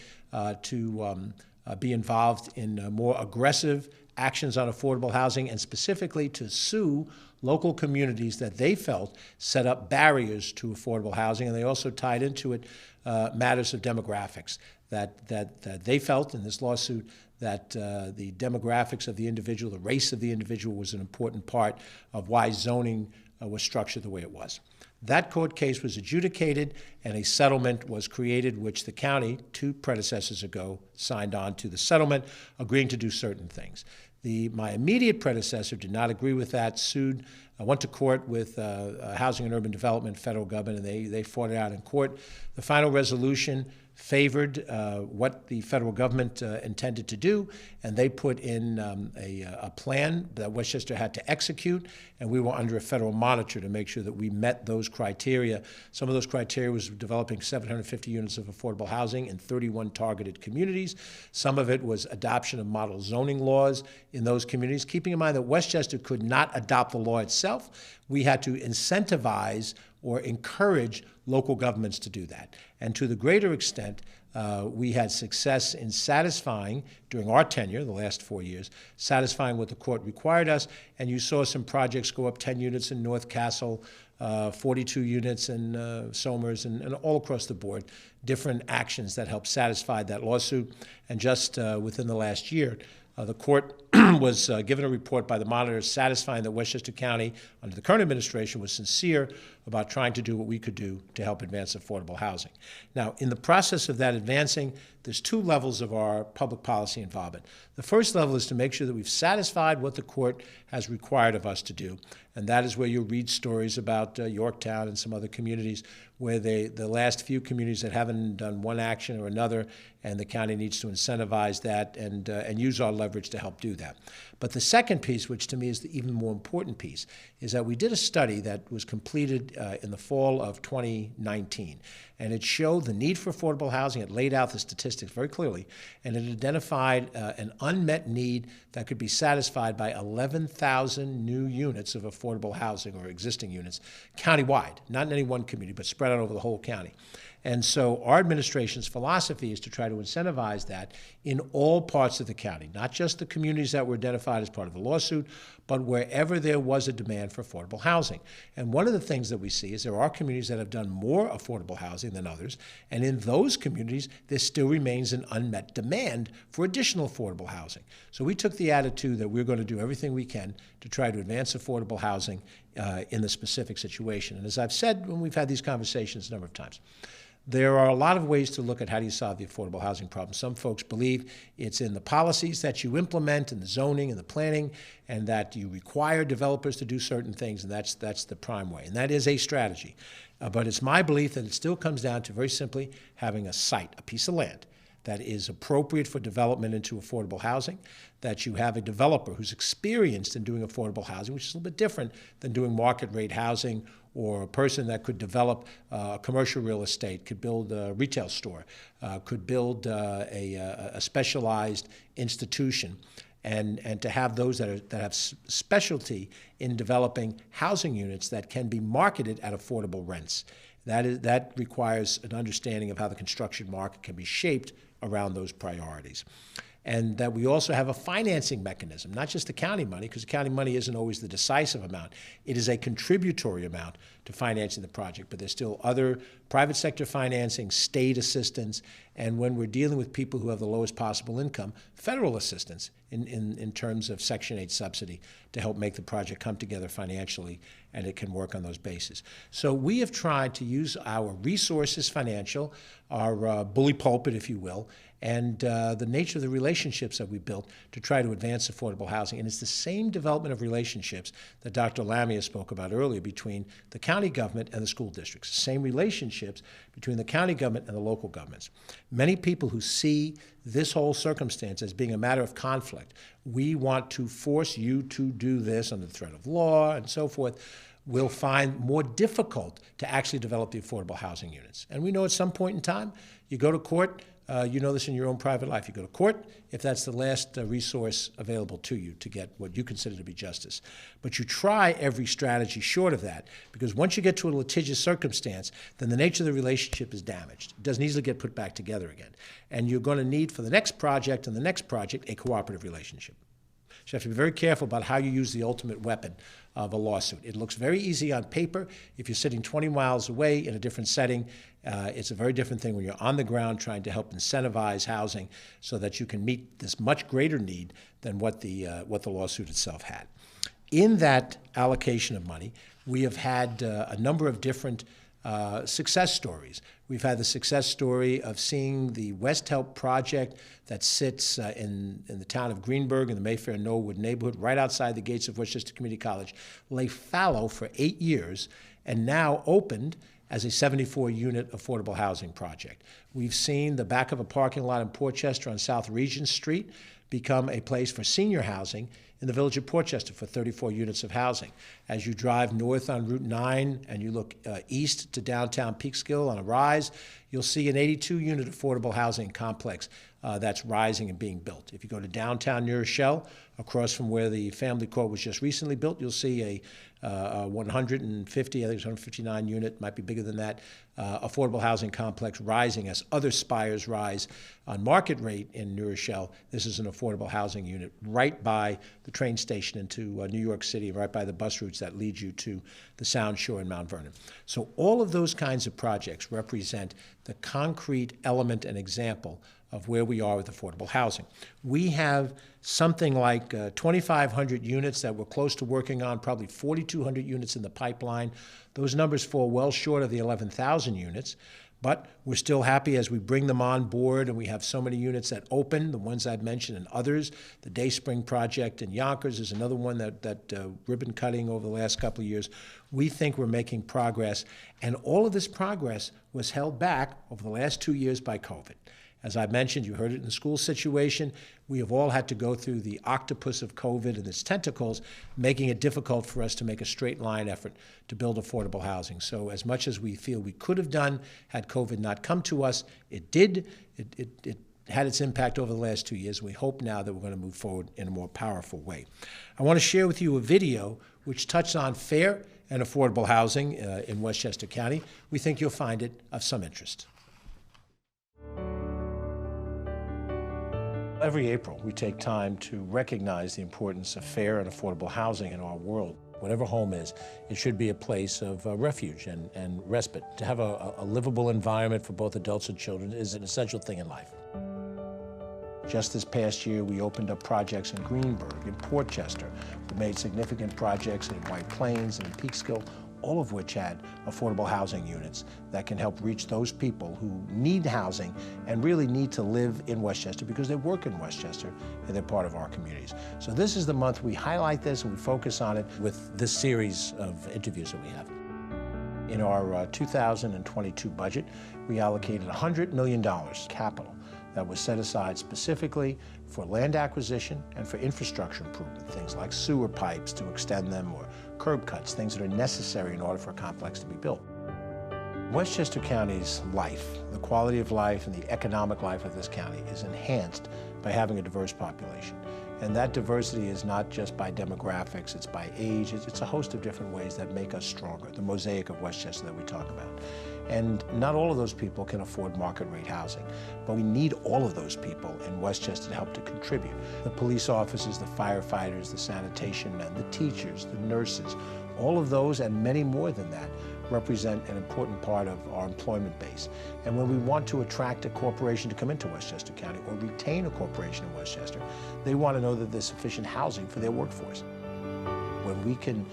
to be involved in more aggressive actions on affordable housing, and specifically to sue local communities that they felt set up barriers to affordable housing. And they also tied into it matters of demographics, that they felt in this lawsuit that the demographics of the individual, the race of the individual, was an important part of why zoning was structured the way it was. That court case was adjudicated, and a settlement was created, which the county, 2 predecessors ago, signed on to the settlement, agreeing to do certain things. My immediate predecessor did not agree with that, sued, went to court with Housing and Urban Development, federal government, and they fought it out in court. The final resolution favored what the federal government intended to do, and they put in a plan that Westchester had to execute, and we were under a federal monitor to make sure that we met those criteria. Some of those criteria was developing 750 units of affordable housing in 31 targeted communities. Some of it was adoption of model zoning laws in those communities, keeping in mind that Westchester could not adopt the law itself. We had to incentivize or encourage local governments to do that. And to the greater extent, we had success in satisfying, during our tenure, the last 4 years, satisfying what the court required us. And you saw some projects go up 10 units in North Castle, 42 units in Somers, and all across the board, different actions that helped satisfy that lawsuit. And just within the last year, the court was given a report by the monitor satisfying that Westchester County, under the current administration, was sincere about trying to do what we could do to help advance affordable housing. Now, in the process of that advancing, there's 2 levels of our public policy involvement. The first level is to make sure that we've satisfied what the court has required of us to do, and that is where you read stories about Yorktown and some other communities where the last few communities that haven't done one action or another, and the county needs to incentivize that and use our leverage to help do that. But the second piece, which to me is the even more important piece, is that we did a study that was completed in the fall of 2019, and it showed the need for affordable housing. It laid out the statistics very clearly, and it identified an unmet need that could be satisfied by 11,000 new units of affordable housing, or existing units, countywide, not in any one community, but spread out over the whole county. And so our administration's philosophy is to try to incentivize that in all parts of the county, not just the communities that were identified as part of the lawsuit, but wherever there was a demand for affordable housing. And one of the things that we see is there are communities that have done more affordable housing than others, and in those communities, there still remains an unmet demand for additional affordable housing. So we took the attitude that we're going to do everything we can to try to advance affordable housing in the specific situation. And as I've said when we've had these conversations a number of times, There are a lot of ways to look at how do you solve the affordable housing problem. Some folks believe it's in the policies that you implement, and the zoning and the planning, and that you require developers to do certain things, and that's the prime way. And that is a strategy. But it's my belief that it still comes down to very simply having a site, a piece of land, that is appropriate for development into affordable housing, that you have a developer who's experienced in doing affordable housing, which is a little bit different than doing market rate housing, or a person that could develop commercial real estate, could build a retail store, could build a specialized institution, and to have those that have specialty in developing housing units that can be marketed at affordable rents. That requires an understanding of how the construction market can be shaped around those priorities. And that we also have a financing mechanism, not just the county money, because the county money isn't always the decisive amount. It is a contributory amount to financing the project, but there's still other private sector financing, state assistance, and when we're dealing with people who have the lowest possible income, federal assistance in terms of Section 8 subsidy to help make the project come together financially, and it can work on those bases. So we have tried to use our resources, financial, our bully pulpit, if you will, and the nature of the relationships that we built to try to advance affordable housing. And it's the same development of relationships that Dr. Lamia spoke about earlier between the county government and the school districts, the same relationships between the county government and the local governments. Many people who see this whole circumstance as being a matter of conflict, we want to force you to do this under the threat of law and so forth, will find more difficult to actually develop the affordable housing units. And we know at some point in time, you go to court, you know this in your own private life. You go to court if that's the last resource available to you to get what you consider to be justice. But you try every strategy short of that, because once you get to a litigious circumstance, then the nature of the relationship is damaged. It doesn't easily get put back together again. And you're going to need, for the next project and the next project, a cooperative relationship. So you have to be very careful about how you use the ultimate weapon of a lawsuit. It looks very easy on paper. If you're sitting 20 miles away in a different setting, it's a very different thing when you're on the ground trying to help incentivize housing so that you can meet this much greater need than what the lawsuit itself had. In that allocation of money, we have had a number of different success stories. We've had the success story of seeing the West Help project that sits in the town of Greenburgh in the Mayfair-Norwood neighborhood, right outside the gates of Westchester Community College, lay fallow for 8 years and now opened as a 74-unit affordable housing project. We've seen the back of a parking lot in Portchester on South Regent Street become a place for senior housing in the village of Portchester for 34 units of housing. As you drive north on Route 9 and you look east to downtown Peekskill on a rise, you'll see an 82-unit affordable housing complex that's rising and being built. If you go to downtown New Rochelle, across from where the family court was just recently built, you'll see a 150, I think it's 159 unit, might be bigger than that, affordable housing complex rising as other spires rise on market rate in New Rochelle. This is an affordable housing unit right by the train station into New York City, right by the bus routes that lead you to the Sound Shore in Mount Vernon. So all of those kinds of projects represent the concrete element and example of where we are with affordable housing. We have something like 2,500 units that we're close to working on, probably 4,200 units in the pipeline. Those numbers fall well short of the 11,000 units, but we're still happy as we bring them on board, and we have so many units that open, the ones I've mentioned and others. The Dayspring project in Yonkers is another one that ribbon cutting over the last couple of years. We think we're making progress, and all of this progress was held back over the last 2 years by COVID. As I mentioned, you heard it in the school situation. We have all had to go through the octopus of COVID and its tentacles, making it difficult for us to make a straight line effort to build affordable housing. So as much as we feel we could have done had COVID not come to us, it did. It had its impact over the last 2 years. We hope now that we're going to move forward in a more powerful way. I want to share with you a video which touched on fair and affordable housing in Westchester County. We think you'll find it of some interest. Every April, we take time to recognize the importance of fair and affordable housing in our world. Whatever home is, it should be a place of refuge and respite. To have a livable environment for both adults and children is an essential thing in life. Just this past year, we opened up projects in Greenburgh, in Portchester. We made significant projects in White Plains and in Peekskill, all of which had affordable housing units that can help reach those people who need housing and really need to live in Westchester because they work in Westchester and they're part of our communities. So this is the month we highlight this and we focus on it with this series of interviews that we have. In our 2022 budget, we allocated $100 million capital that was set aside specifically for land acquisition and for infrastructure improvement, things like sewer pipes to extend them or curb cuts, things that are necessary in order for a complex to be built. Westchester County's life, the quality of life and the economic life of this county is enhanced by having a diverse population. And that diversity is not just by demographics, it's by age, it's a host of different ways that make us stronger, the mosaic of Westchester that we talk about. And not all of those people can afford market rate housing, but we need all of those people in Westchester to help to contribute. The police officers, the firefighters, the sanitation men, the teachers, the nurses, all of those and many more than that represent an important part of our employment base. And when we want to attract a corporation to come into Westchester County or retain a corporation in Westchester, they want to know that there's sufficient housing for their workforce. When we can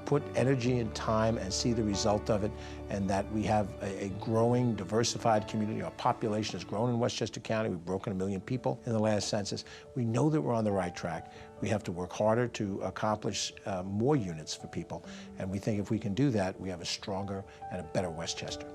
put energy and time and see the result of it, and that we have a growing, diversified community. Our population has grown in Westchester County. We've broken 1 million people in the last census. We know that we're on the right track. We have to work harder to accomplish more units for people, and we think if we can do that, we have a stronger and a better Westchester.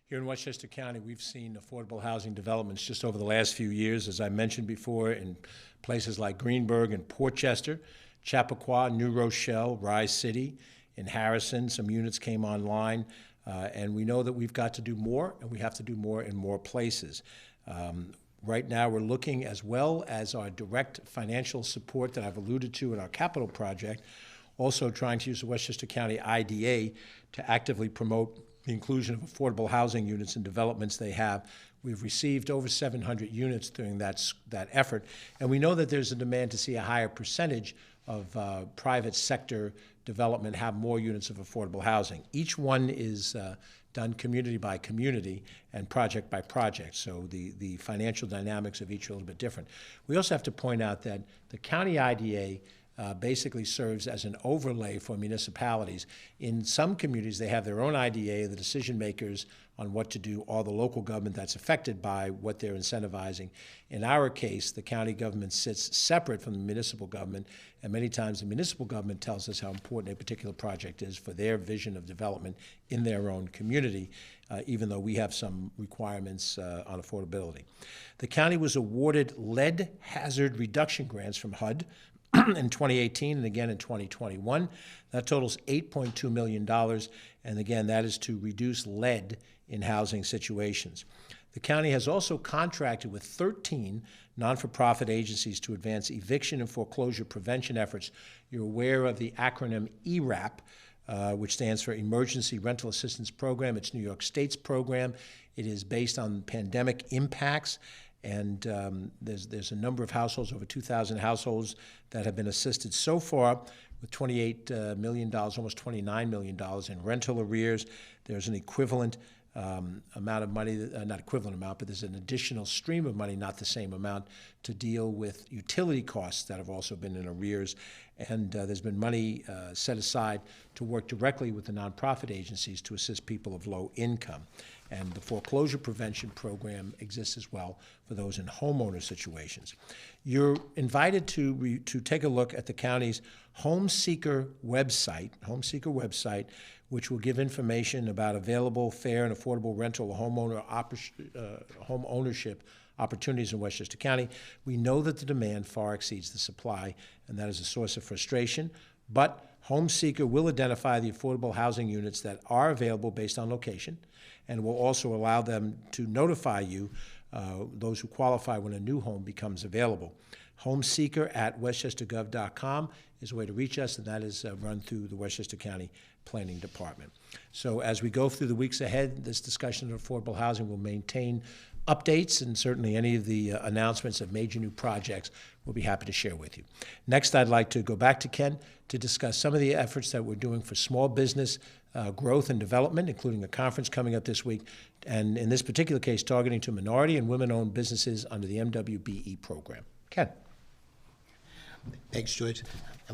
Here in Westchester County, we've seen affordable housing developments just over the last few years, as I mentioned before, in places like Greenburgh and Portchester, Chappaqua, New Rochelle, Rye City. In Harrison, some units came online, and we know that we've got to do more, and we have to do more in more places. Right now, we're looking, as well as our direct financial support that I've alluded to in our capital project, also trying to use the Westchester County IDA to actively promote the inclusion of affordable housing units and developments they have. We've received over 700 units during that effort, and we know that there's a demand to see a higher percentage of private sector development have more units of affordable housing. Each one is done community by community and project by project, so the financial dynamics of each are a little bit different. We also have to point out that the county IDA basically serves as an overlay for municipalities. In some communities, they have their own IDA, the decision makers on what to do, or the local government that's affected by what they're incentivizing. In our case, the county government sits separate from the municipal government, and many times the municipal government tells us how important a particular project is for their vision of development in their own community, even though we have some requirements on affordability. The county was awarded lead hazard reduction grants from HUD in 2018 and again in 2021. That totals $8.2 million, and again, that is to reduce lead in housing situations. The county has also contracted with 13 non-for-profit agencies to advance eviction and foreclosure prevention efforts. You're aware of the acronym ERAP, which stands for Emergency Rental Assistance Program. It's New York State's program. It is based on pandemic impacts. And there's a number of households, over 2,000 households, that have been assisted so far with $28 million, almost $29 million in rental arrears. There's an equivalent amount of money, not equivalent amount, but there's an additional stream of money, not the same amount, to deal with utility costs that have also been in arrears. And there's been money set aside to work directly with the nonprofit agencies to assist people of low income. And the foreclosure prevention program exists as well for those in homeowner situations. You're invited to take a look at the county's Home Seeker website, which will give information about available, fair, and affordable rental or home ownership opportunities in Westchester County. We know that the demand far exceeds the supply, and that is a source of frustration, but Home Seeker will identify the affordable housing units that are available based on location, and will also allow them to notify you, those who qualify, when a new home becomes available. homeseeker@westchestergov.com is a way to reach us, and that is run through the Westchester County Planning Department. So as we go through the weeks ahead, this discussion of affordable housing will maintain updates, and certainly any of the announcements of major new projects we'll be happy to share with you. Next, I'd like to go back to Ken to discuss some of the efforts that we're doing for small business growth and development, including a conference coming up this week, and in this particular case, targeting to minority and women-owned businesses under the MWBE program. Ken. Thanks, George.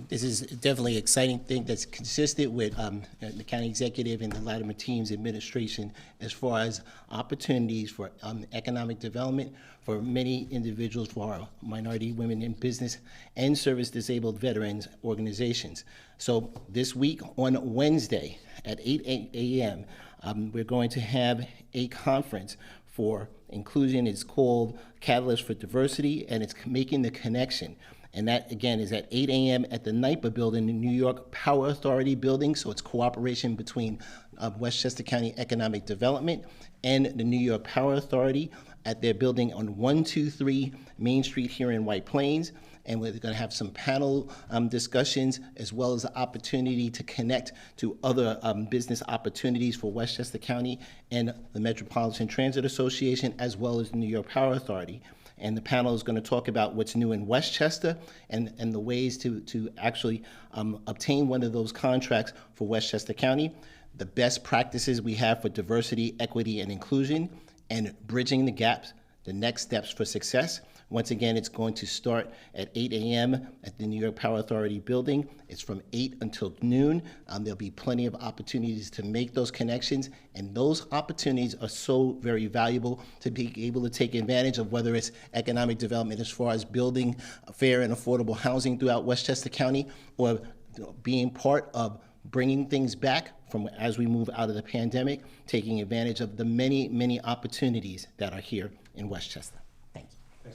This is definitely an exciting thing that's consistent with the county executive and the Latimer team's administration as far as opportunities for economic development for many individuals, for our minority women in business and service-disabled veterans organizations. So this week on Wednesday at 8 a.m., we're going to have a conference for inclusion. It's called Catalyst for Diversity, and it's making the connection. And that, again, is at 8 a.m. at the NYPA building, the New York Power Authority building. So it's cooperation between Westchester County Economic Development and the New York Power Authority at their building on 123 Main Street here in White Plains. And we're going to have some panel discussions, as well as the opportunity to connect to other business opportunities for Westchester County and the Metropolitan Transit Association, as well as the New York Power Authority. And the panel is going to talk about what's new in Westchester and the ways to actually obtain one of those contracts for Westchester County, the best practices we have for diversity, equity, and inclusion, and bridging the gaps, the next steps for success. Once again, it's going to start at 8 a.m. at the New York Power Authority building. It's from 8 until noon. There'll be plenty of opportunities to make those connections, and those opportunities are so very valuable to be able to take advantage of, whether it's economic development as far as building fair and affordable housing throughout Westchester County, or being part of bringing things back from as we move out of the pandemic, taking advantage of the many, many opportunities that are here in Westchester. Thank you.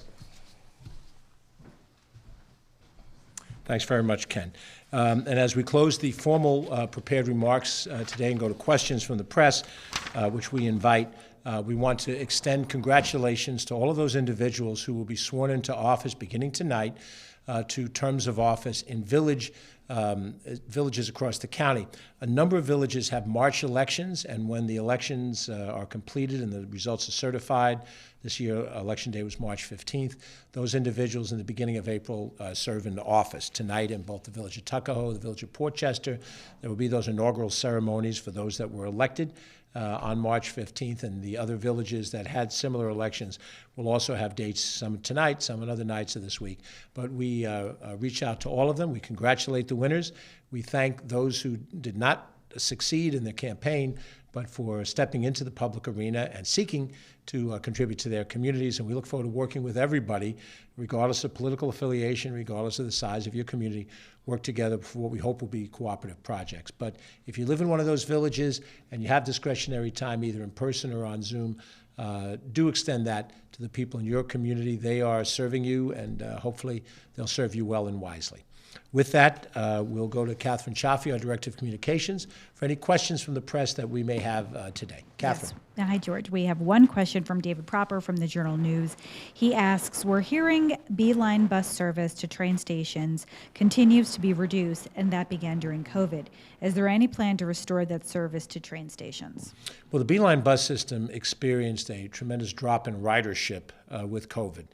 Thanks very much, Ken. And as we close the formal prepared remarks today and go to questions from the press, which we invite, we want to extend congratulations to all of those individuals who will be sworn into office beginning tonight to terms of office in villages across the county. A number of villages have March elections, and when the elections are completed and the results are certified, this year Election Day was March 15th, those individuals in the beginning of April serve in office. Tonight in both the village of Tuckahoe, the village of Portchester, there will be those inaugural ceremonies for those that were elected on March 15th, and the other villages that had similar elections will also have dates, some tonight, some on other nights of this week. But we reach out to all of them. We congratulate the winners. We thank those who did not succeed in their campaign, but for stepping into the public arena and seeking to contribute to their communities. And we look forward to working with everybody, regardless of political affiliation, regardless of the size of your community, work together for what we hope will be cooperative projects. But if you live in one of those villages and you have discretionary time, either in person or on Zoom, do extend that to the people in your community. They are serving you, and hopefully they'll serve you well and wisely. With that, we'll go to Catherine Chaffee, our Director of Communications, for any questions from the press that we may have today. Catherine. Yes. Hi, George. We have one question from David Proper from the Journal News. He asks, we're hearing B-Line bus service to train stations continues to be reduced, and that began during COVID. Is there any plan to restore that service to train stations? Well, the B-Line bus system experienced a tremendous drop in ridership with COVID.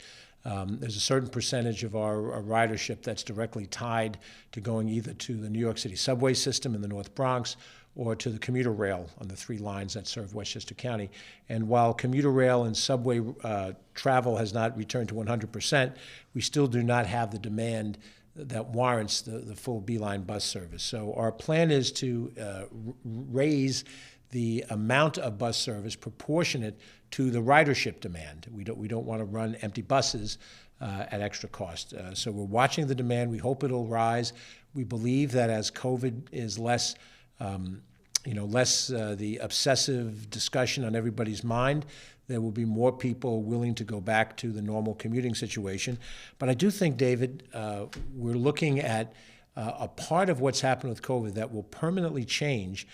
There's a certain percentage of our ridership that's directly tied to going either to the New York City subway system in the North Bronx or to the commuter rail on the 3 lines that serve Westchester County. And while commuter rail and subway travel has not returned to 100%, we still do not have the demand that warrants the full B-Line bus service. So our plan is to raise the amount of bus service proportionate to the ridership demand. We don't want to run empty buses at extra cost. So we're watching the demand. We hope it'll rise. We believe that as COVID is less the obsessive discussion on everybody's mind, there will be more people willing to go back to the normal commuting situation. But I do think, David, we're looking at a part of what's happened with COVID that will permanently change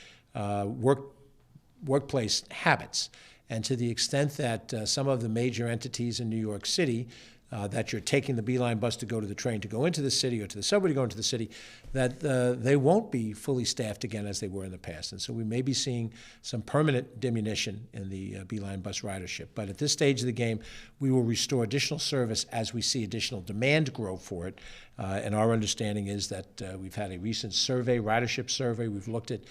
workplace habits. And to the extent that some of the major entities in New York City, that you're taking the B-Line bus to go to the train to go into the city or to the subway to go into the city, that they won't be fully staffed again as they were in the past. And so we may be seeing some permanent diminution in the B-Line bus ridership. But at this stage of the game, we will restore additional service as we see additional demand grow for it. And our understanding is that we've had a recent survey, ridership survey. We've looked at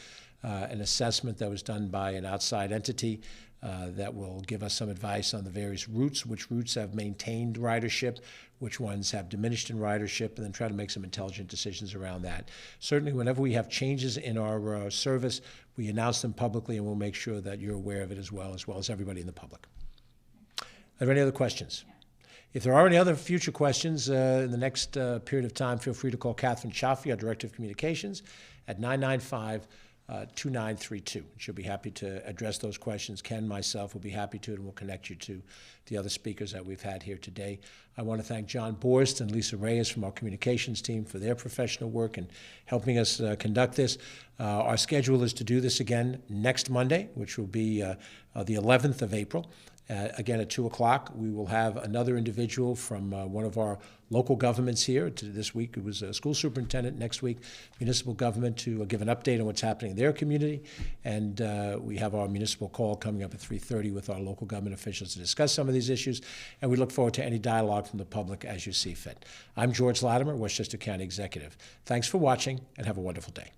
an assessment that was done by an outside entity that will give us some advice on the various routes, which routes have maintained ridership, which ones have diminished in ridership, and then try to make some intelligent decisions around that. Certainly, whenever we have changes in our service, we announce them publicly, and we'll make sure that you're aware of it as well as everybody in the public. Are there any other questions? If there are any other future questions in the next period of time, feel free to call Catherine Chaffee, our Director of Communications, at 995-2932. She'll be happy to address those questions. Ken, myself, will be happy to, and we'll connect you to the other speakers that we've had here today. I want to thank John Borst and Lisa Reyes from our communications team for their professional work in helping us conduct this. Our schedule is to do this again next Monday, which will be the 11th of April. Again, at 2 o'clock, we will have another individual from one of our local governments here. This week, it was a school superintendent. Next week, municipal government to give an update on what's happening in their community. And we have our municipal call coming up at 3:30 with our local government officials to discuss some of these issues. And we look forward to any dialogue from the public as you see fit. I'm George Latimer, Westchester County Executive. Thanks for watching, and have a wonderful day.